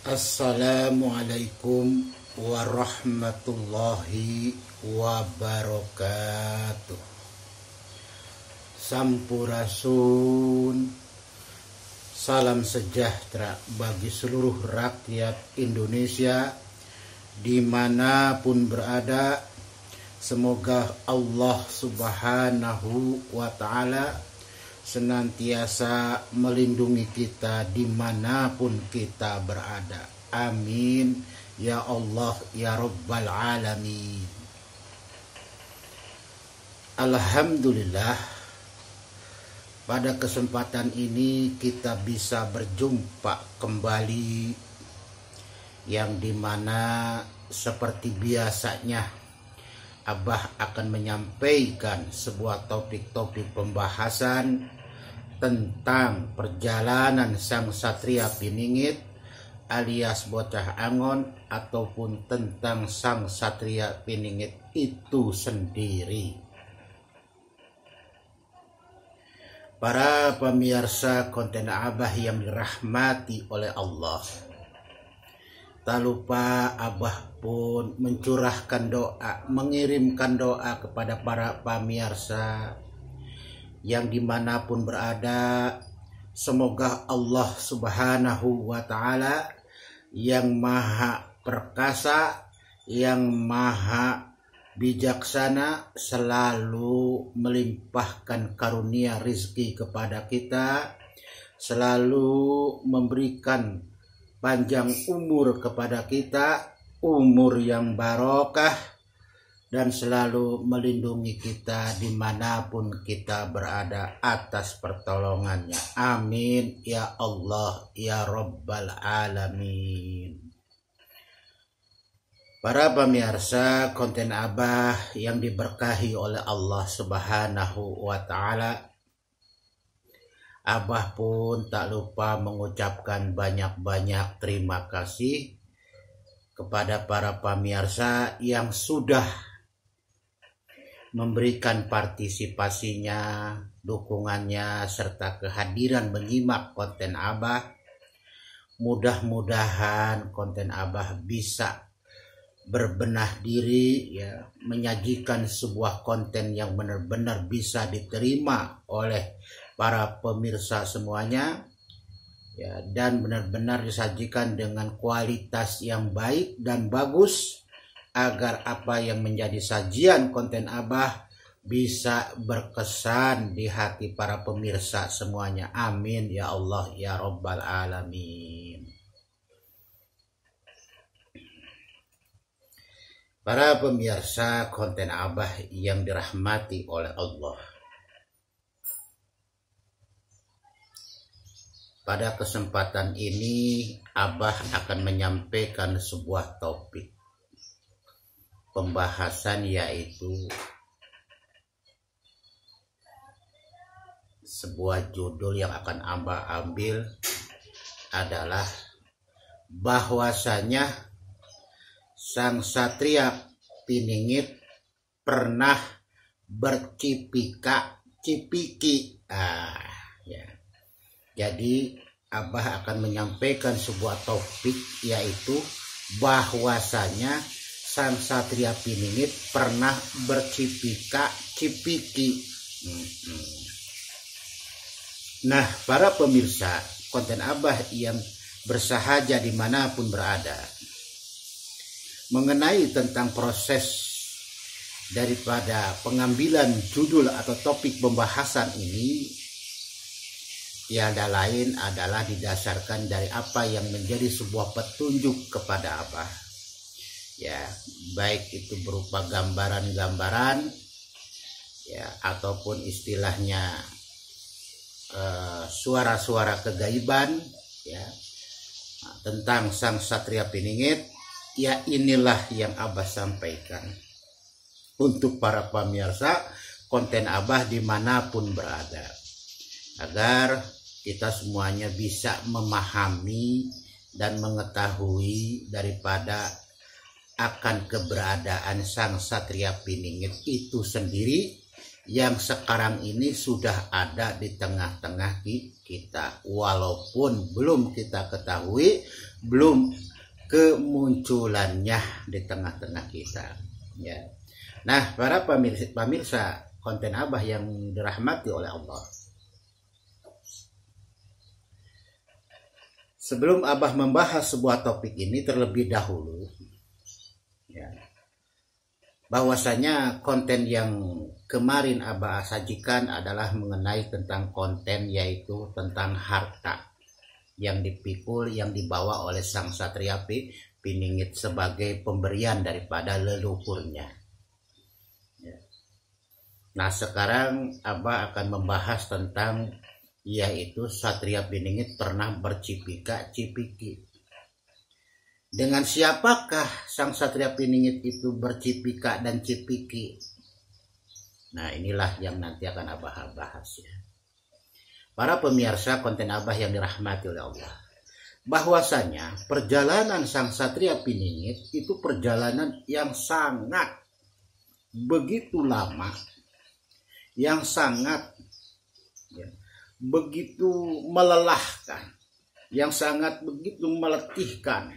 Assalamualaikum warahmatullahi wabarakatuh. Sampurasun. Salam sejahtera bagi seluruh rakyat Indonesia dimanapun berada. Semoga Allah subhanahu wa ta'ala senantiasa melindungi kita dimanapun kita berada. Amin ya Allah ya Rabbal Alamin. Alhamdulillah, pada kesempatan ini kita bisa berjumpa kembali, yang dimana seperti biasanya Abah akan menyampaikan sebuah topik-topik pembahasan tentang perjalanan sang Satria Piningit alias Bocah Angon, ataupun tentang sang Satria Piningit itu sendiri. Para pemirsa konten Abah yang dirahmati oleh Allah, tak lupa Abah pun mencurahkan doa, mengirimkan doa kepada para pemirsa yang dimanapun berada. Semoga Allah subhanahu wa ta'ala yang maha perkasa, yang maha bijaksana, selalu melimpahkan karunia rizki kepada kita, selalu memberikan panjang umur kepada kita, umur yang barokah, dan selalu melindungi kita dimanapun kita berada atas pertolongannya. Amin ya Allah ya Rabbal Alamin. Para pemirsa konten Abah yang diberkahi oleh Allah subhanahu wa ta'ala, Abah pun tak lupa mengucapkan banyak-banyak terima kasih kepada para pemirsa yang sudah memberikan partisipasinya, dukungannya, serta kehadiran menyimak konten Abah. Mudah-mudahan konten Abah bisa berbenah diri, ya, menyajikan sebuah konten yang benar-benar bisa diterima oleh para pemirsa semuanya, ya, dan benar-benar disajikan dengan kualitas yang baik dan bagus, agar apa yang menjadi sajian konten Abah bisa berkesan di hati para pemirsa semuanya. Amin ya Allah ya Rabbal Alamin. Para pemirsa konten Abah yang dirahmati oleh Allah, pada kesempatan ini Abah akan menyampaikan sebuah topik pembahasan, yaitu sebuah judul yang akan Abah ambil adalah bahwasanya sang Satria Piningit pernah bercipika-cipiki. Ya. Jadi Abah akan menyampaikan sebuah topik, yaitu bahwasanya sang Satria Piningit pernah bercipika-cipiki. Nah, para pemirsa konten Abah yang bersahaja dimanapun berada, mengenai tentang proses daripada pengambilan judul atau topik pembahasan ini, tiada lain adalah didasarkan dari apa yang menjadi sebuah petunjuk kepada Abah, ya, baik itu berupa gambaran-gambaran, ya, ataupun istilahnya suara-suara kegaiban, ya, tentang sang Satria Piningit. Ya, inilah yang Abah sampaikan untuk para pemirsa konten Abah dimanapun berada, agar kita semuanya bisa memahami dan mengetahui daripada akan keberadaan sang Satria Piningit itu sendiri, yang sekarang ini sudah ada di tengah-tengah kita, walaupun belum kita ketahui belum kemunculannya di tengah-tengah kita, ya. Nah, para pemirsa konten Abah yang dirahmati oleh Allah, sebelum Abah membahas sebuah topik ini terlebih dahulu, ya, bahwasanya konten yang kemarin Abah sajikan adalah mengenai tentang konten, yaitu tentang harta yang dipikul, yang dibawa oleh sang Satria Piningit sebagai pemberian daripada leluhurnya. Nah, sekarang Abah akan membahas tentang, yaitu Satria Piningit pernah bercipika-cipiki. Dengan siapakah sang Satria Piningit itu bercipika dan cipiki? Nah, inilah yang nanti akan Abah bahas, ya. Para pemirsa konten Abah yang dirahmati oleh Allah, bahwasanya perjalanan sang Satria Piningit itu perjalanan yang sangat begitu lama, yang sangat, ya, begitu melelahkan, yang sangat begitu meletihkan,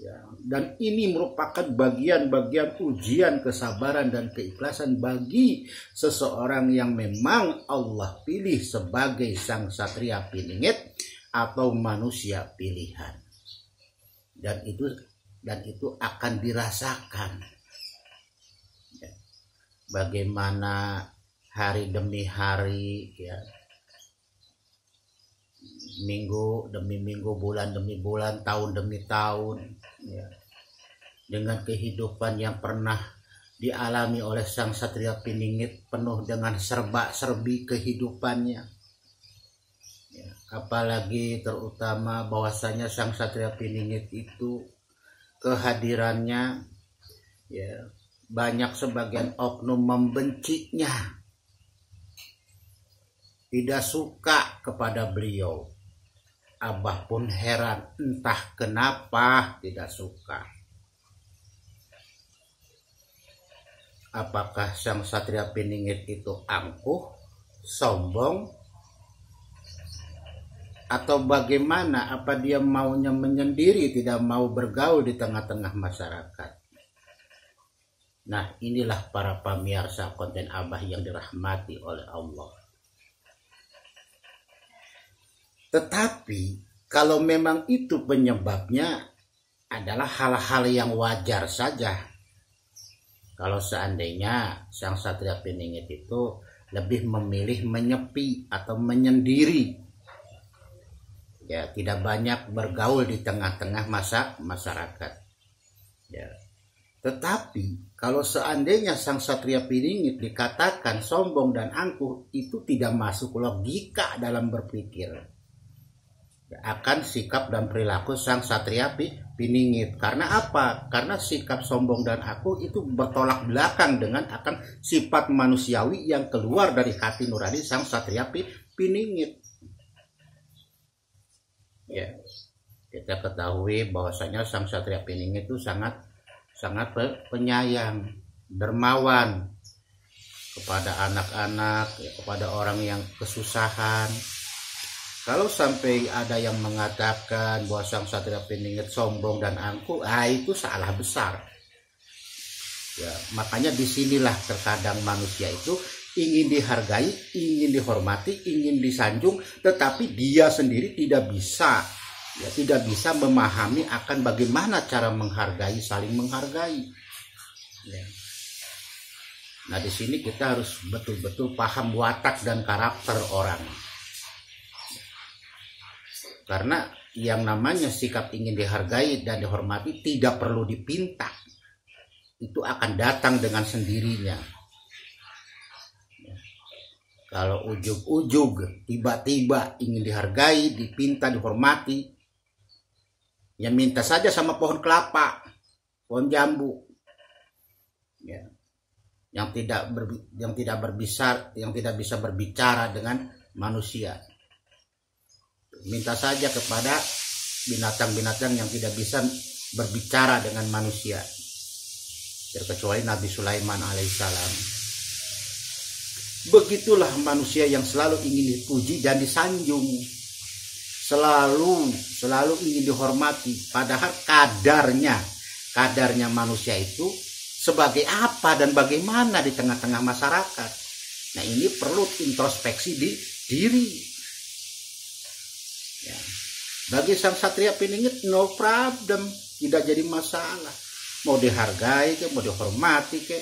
ya. Dan ini merupakan bagian-bagian ujian kesabaran dan keikhlasan bagi seseorang yang memang Allah pilih sebagai sang Satria Piningit atau manusia pilihan. Dan itu akan dirasakan, ya, bagaimana hari demi hari, ya, minggu demi minggu, bulan demi bulan, tahun demi tahun, ya, dengan kehidupan yang pernah dialami oleh sang Satria Piningit penuh dengan serba-serbi kehidupannya, ya, apalagi terutama bahwasanya sang Satria Piningit itu kehadirannya, ya, banyak sebagian oknum membencinya, tidak suka kepada beliau. Abah pun heran, entah kenapa tidak suka. Apakah sang Satria Piningit itu angkuh, sombong, atau bagaimana? Apa dia maunya menyendiri, tidak mau bergaul di tengah-tengah masyarakat? Nah, inilah para pemirsa konten Abah yang dirahmati oleh Allah. Tetapi kalau memang itu penyebabnya adalah hal-hal yang wajar saja. Kalau seandainya sang Satria Piningit itu lebih memilih menyepi atau menyendiri, ya, tidak banyak bergaul di tengah-tengah masyarakat, ya. Tetapi kalau seandainya sang Satria Piningit dikatakan sombong dan angkuh, itu tidak masuk logika dalam berpikir akan sikap dan perilaku sang Satria Piningit. Karena apa? Karena sikap sombong dan angkuh itu bertolak belakang dengan akan sifat manusiawi yang keluar dari hati nurani sang Satria Piningit. Ya, kita ketahui bahwasanya sang Satria Piningit itu sangat penyayang, dermawan kepada anak-anak, ya, kepada orang yang kesusahan. Kalau sampai ada yang mengatakan bahwa sang Satria Piningit sombong dan angkuh, itu salah besar. Ya, makanya disinilah terkadang manusia itu ingin dihargai, ingin dihormati, ingin disanjung, tetapi dia sendiri tidak bisa, ya, tidak bisa memahami akan bagaimana cara menghargai, saling menghargai. Ya. Nah, di sini kita harus betul-betul paham watak dan karakter orang. Karena yang namanya sikap ingin dihargai dan dihormati tidak perlu dipinta. Itu akan datang dengan sendirinya. Ya. Kalau ujug-ujug tiba-tiba ingin dihargai, dipinta, dihormati, ya minta saja sama pohon kelapa, pohon jambu. Ya. Yang tidak bisa berbicara dengan manusia. Minta saja kepada binatang-binatang yang tidak bisa berbicara dengan manusia, terkecuali Nabi Sulaiman alaihissalam. Begitulah manusia yang selalu ingin dipuji dan disanjung. selalu ingin dihormati, padahal kadarnya manusia itu sebagai apa dan bagaimana di tengah-tengah masyarakat. Nah, ini perlu introspeksi di diri. Ya. Bagi sang Satria Piningit no problem, tidak jadi masalah. Mau dihargai ke, mau dihormati ke,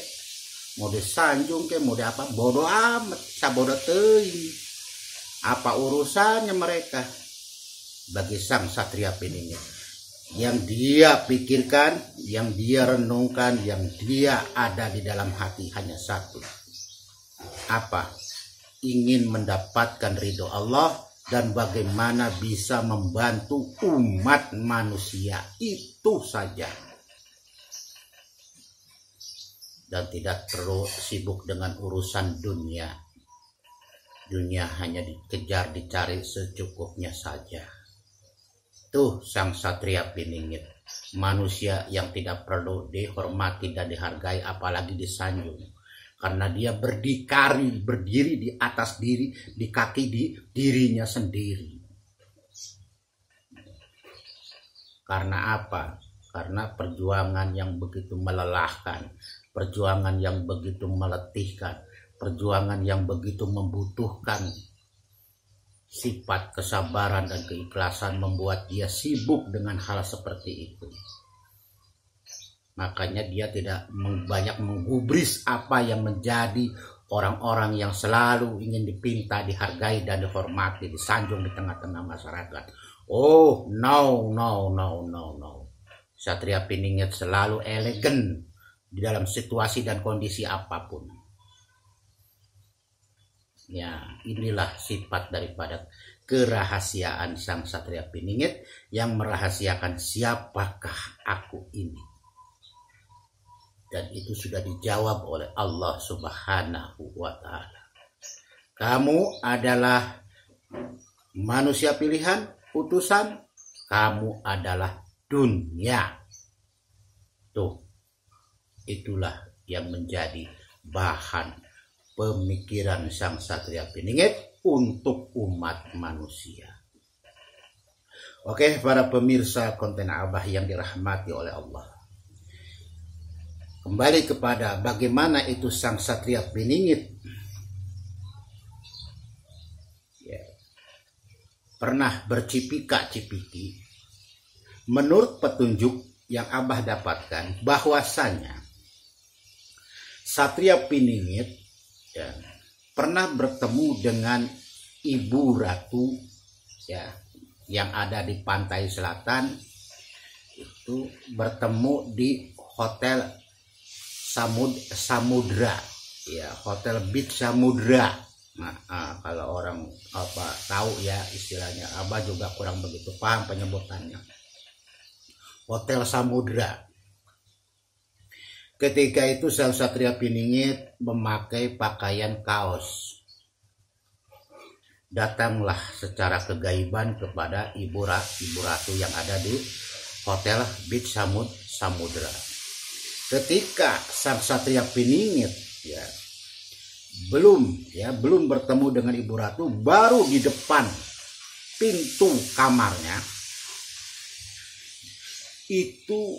mau disanjung ke, mau apa, bodoh amat, sabodo teuing. Apa urusannya mereka? Bagi sang Satria Piningit, yang dia pikirkan, yang dia renungkan, yang dia ada di dalam hati hanya satu. Apa? Ingin mendapatkan ridho Allah dan bagaimana bisa membantu umat manusia, itu saja. Dan tidak perlu sibuk dengan urusan dunia. Dunia hanya dikejar, dicari secukupnya saja. Tuh sang Satria Piningit, manusia yang tidak perlu dihormati dan dihargai, apalagi disanjung, karena dia berdiri di atas di kaki dirinya sendiri. Karena apa? Karena perjuangan yang begitu melelahkan, perjuangan yang begitu meletihkan, perjuangan yang begitu membutuhkan sifat kesabaran dan keikhlasan, membuat dia sibuk dengan hal seperti itu. Makanya dia tidak banyak menggubris apa yang menjadi orang-orang yang selalu ingin dipinta, dihargai dan dihormati, disanjung di tengah-tengah masyarakat. Oh, no. Satria Piningit selalu elegan di dalam situasi dan kondisi apapun. Ya, inilah sifat daripada kerahasiaan sang Satria Piningit yang merahasiakan siapakah aku ini. Dan itu sudah dijawab oleh Allah Subhanahu wa Ta'ala. Kamu adalah manusia pilihan, utusan, kamu adalah dunia. Tuh, itulah yang menjadi bahan pemikiran sang Satria Piningit untuk umat manusia. Oke, para pemirsa konten Abah yang dirahmati oleh Allah, kembali kepada bagaimana itu sang Satria Piningit ya, pernah bercipika-cipiki. Menurut petunjuk yang Abah dapatkan, bahwasanya Satria Piningit ya, pernah bertemu dengan Ibu Ratu ya, yang ada di pantai selatan. Itu bertemu di Hotel Samudra ya, Hotel Beach Samudra. Nah, kalau orang apa tahu ya istilahnya, Abah juga kurang begitu paham penyebutannya. Hotel Samudra. Ketika itu sang Satria Piningit memakai pakaian kaos. Datanglah secara kegaiban kepada Ibu Ratu yang ada di Hotel Beach Samudra. Ketika sang Satria Piningit ya belum bertemu dengan Ibu Ratu, baru di depan pintu kamarnya itu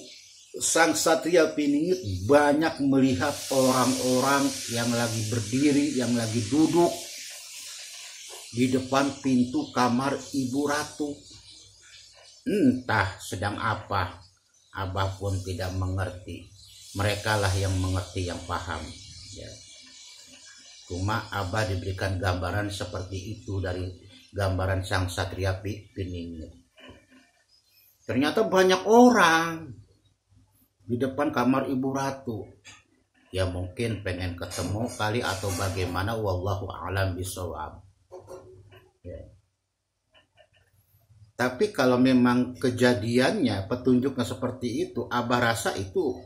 sang Satria Piningit banyak melihat orang-orang yang lagi berdiri, yang lagi duduk di depan pintu kamar Ibu Ratu. Entah sedang apa, Abah pun tidak mengerti. Mereka lah yang mengerti, yang paham ya. Cuma Abah diberikan gambaran seperti itu dari gambaran sang Satria Piningit. Ternyata banyak orang di depan kamar Ibu Ratu. Ya mungkin pengen ketemu kali atau bagaimana, wallahu a'lam bishawab. Ya. Tapi kalau memang kejadiannya, petunjuknya seperti itu, Abah rasa itu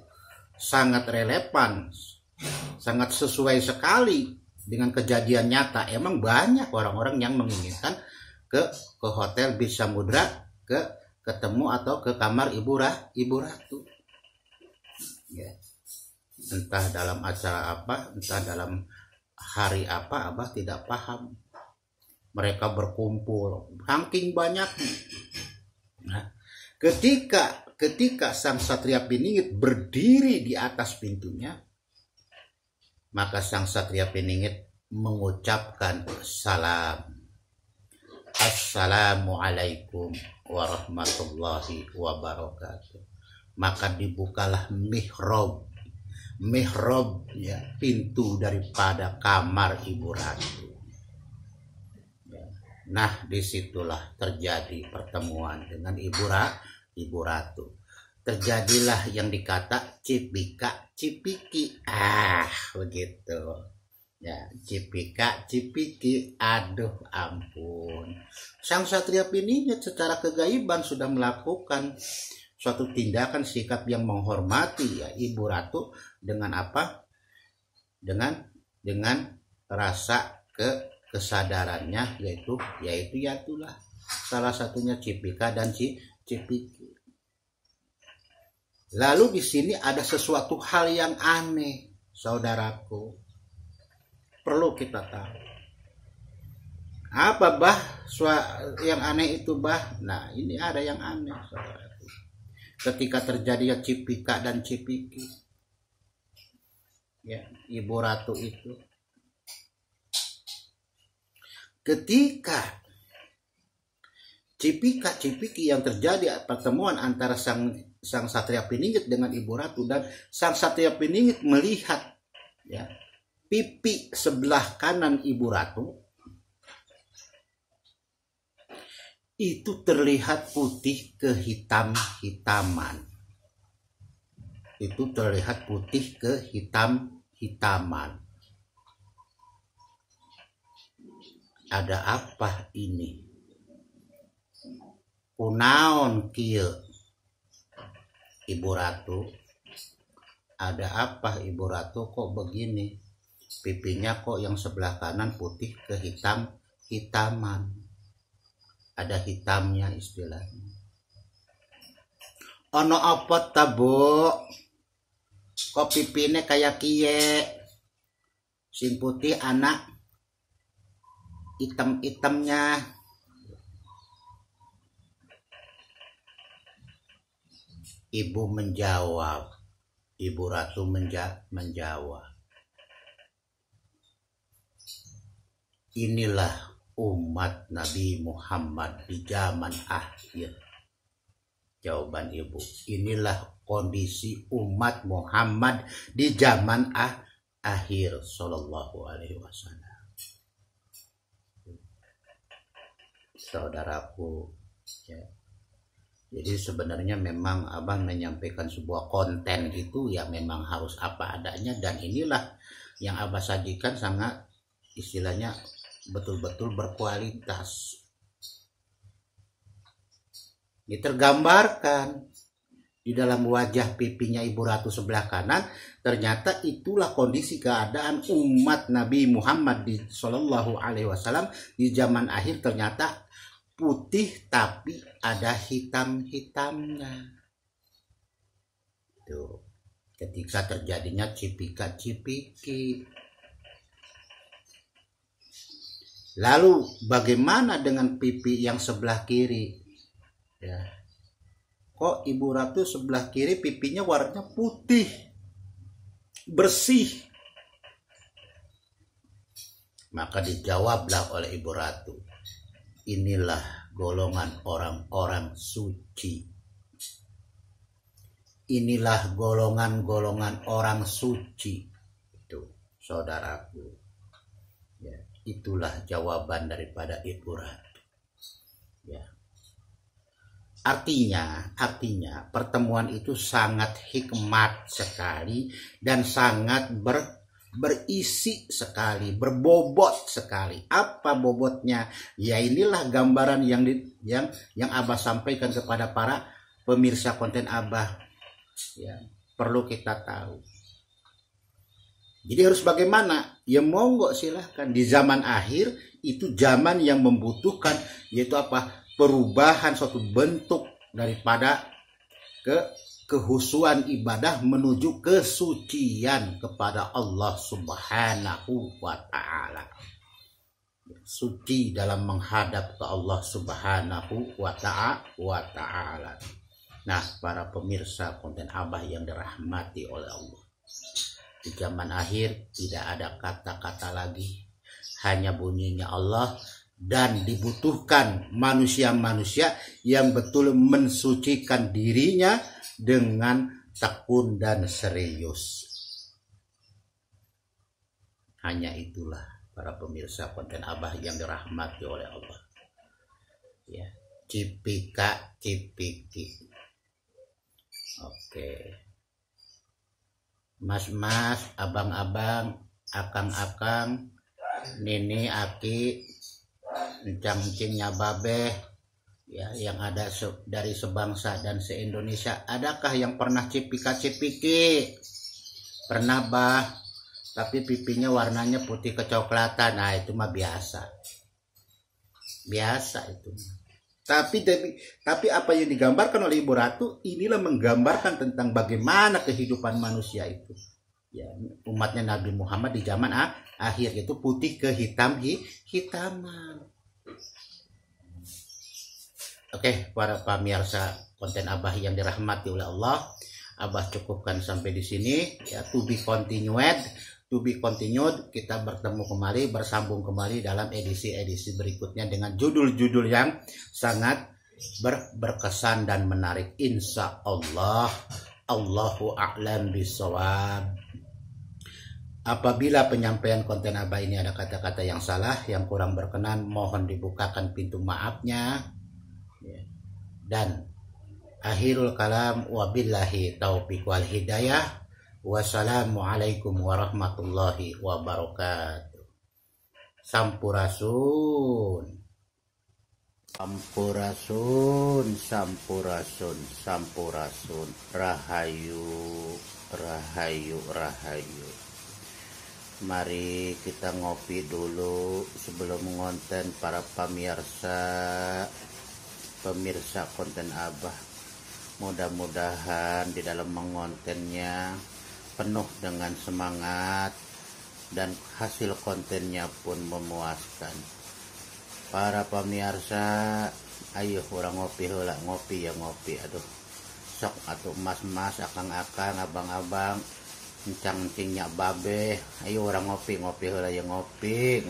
sangat relevan, sangat sesuai sekali dengan kejadian nyata. Emang banyak orang-orang yang menginginkan ke Hotel Beach Samudra, ketemu atau ke kamar Ibu Ratu. Ya. Entah dalam acara apa, entah dalam hari apa, Abah tidak paham. Mereka berkumpul, saking banyak. Nah, ketika sang Satria Piningit berdiri di atas pintunya, maka sang Satria Piningit mengucapkan salam. Assalamualaikum warahmatullahi wabarakatuh. Maka dibukalah mihrab ya, pintu daripada kamar Ibu Ratu. Nah, disitulah terjadi pertemuan dengan Ibu Ratu. Terjadilah yang dikata cipika cipiki. Begitu. Ya, cipika cipiki. Aduh ampun. Sang Satria Piningit secara kegaiban sudah melakukan suatu tindakan sikap yang menghormati ya Ibu Ratu dengan apa? Dengan rasa kesadarannya yaitu itulah salah satunya cipika dan cipiki. Lalu di sini ada sesuatu hal yang aneh, saudaraku. Perlu kita tahu. Apa yang aneh itu Nah, ini ada yang aneh, saudaraku. Ketika terjadi cipika dan cipiki, ya Ibu Ratu itu. Ketika cipika cipiki yang terjadi pertemuan antara sang Satria Piningit dengan Ibu Ratu, dan sang Satria Piningit melihat ya pipi sebelah kanan Ibu Ratu itu terlihat putih kehitam-hitaman. Itu terlihat putih kehitam-hitaman. Ada apa ini? Kunaon kieu? Ibu Ratu. Ada apa Ibu Ratu kok begini? Pipinya kok yang sebelah kanan putih kehitam-hitaman. Ada hitamnya istilahnya. Ono apa ta, Bu? Kok pipine kayak kie? Sing putih anak item-itemnya. Ibu menjawab. Ibu Ratu menjawab. Inilah umat Nabi Muhammad di zaman akhir. Jawaban Ibu. Inilah kondisi umat Muhammad di zaman akhir sallallahu alaihi wasallam. Saudaraku, ya. Jadi sebenarnya memang Abah menyampaikan sebuah konten itu ya memang harus apa adanya, dan inilah yang Abah sajikan sangat istilahnya betul-betul berkualitas. Ini tergambarkan di dalam wajah pipinya Ibu Ratu sebelah kanan, ternyata itulah kondisi keadaan umat Nabi Muhammad sallallahu alaihi wasallam di zaman akhir, ternyata putih tapi ada hitam-hitamnya. Tuh, ketika terjadinya cipika cipiki. Lalu bagaimana dengan pipi yang sebelah kiri? Ya. Kok Ibu Ratu sebelah kiri pipinya warnanya putih, bersih? Maka dijawablah oleh Ibu Ratu, inilah golongan orang-orang suci. Inilah golongan-golongan orang suci. Itu, saudaraku. Ya, itulah jawaban daripada Ibu Ratu. Ya. Artinya pertemuan itu sangat hikmat sekali dan sangat berisi sekali, berbobot sekali. Apa bobotnya? Ya inilah gambaran yang Abah sampaikan kepada para pemirsa konten Abah. Ya, perlu kita tahu. Jadi harus bagaimana? Ya monggo silahkan. Di zaman akhir itu zaman yang membutuhkan yaitu apa? Perubahan suatu bentuk daripada kehusuan ibadah menuju kesucian kepada Allah Subhanahu wa ta'ala. suci dalam menghadap ke Allah Subhanahu wa Ta'ala. Nah, para pemirsa konten Abah yang dirahmati oleh Allah, di zaman akhir tidak ada kata-kata lagi, hanya bunyinya Allah, dan dibutuhkan manusia-manusia yang betul mensucikan dirinya dengan tekun dan serius. Hanya itulah para pemirsa konten Abah yang dirahmati oleh Allah. Ya, cipika cipiki. Oke. Mas-mas, abang-abang, akang-akang, nini, aki, encang-encingnya babeh, ya, yang ada dari sebangsa dan se-Indonesia. Adakah yang pernah cipika-cipiki? Pernah, bah? Tapi pipinya warnanya putih kecoklatan. Nah, itu mah biasa. Biasa itu. Tapi apa yang digambarkan oleh Ibu Ratu inilah menggambarkan tentang bagaimana kehidupan manusia itu. Ya, umatnya Nabi Muhammad di zaman akhir itu putih ke hitaman. Oke, para pemirsa konten Abah yang dirahmati oleh Allah, Abah cukupkan sampai di sini. Ya, to be continued. Kita bertemu kembali, bersambung kembali dalam edisi-edisi berikutnya dengan judul-judul yang sangat berkesan dan menarik. Insya Allah. Allahu a'lam bishawab. Apabila penyampaian konten Abah ini ada kata-kata yang salah, yang kurang berkenan, mohon dibukakan pintu maafnya. Dan akhirul kalam, wabillahi taufiq wal hidayah. Wassalamualaikum warahmatullahi wabarakatuh. Sampurasun. Sampurasun, sampurasun, sampurasun. Rahayu, rahayu, rahayu. Mari kita ngopi dulu sebelum ngonten para pemirsa konten Abah. Mudah-mudahan di dalam mengontennya penuh dengan semangat dan hasil kontennya pun memuaskan. Para pemirsa, ayo orang ngopi heula, ngopi ya ngopi. Aduh, sok atuh mas-mas, akang-akang, abang-abang, encang-encingnya babe. Ayo orang ngopi heula ya ngopi.